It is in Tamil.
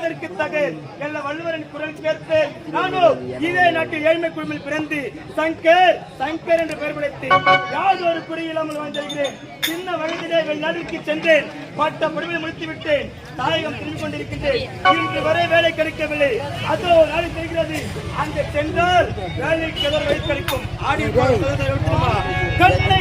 அதற்கு தக எல்லா வள்ளுவரின் குரல் கேட்டு நானும் இதே நாட்டில் ஏழ்மை குழுவில் பிறந்து சங்கர் சங்கர் என்று பெயர் படைத்து யாதொரு குறை இல்லாமல் வாழ்ந்திருக்கிறேன். சின்ன வயதிலே வெளிநாட்டிற்கு சென்றேன். பட்ட படிப்பை முடித்து விட்டேன். தாயகம் திரும்பிக் கொண்டிருக்கின்றேன். இன்று வரை வேலை கிடைக்கவில்லை. அதோ நாளை தெரிகிறது. அங்கே சென்றால் வேலைக்கு எதிர் வழி கிடைக்கும். ஆடி கண்ணை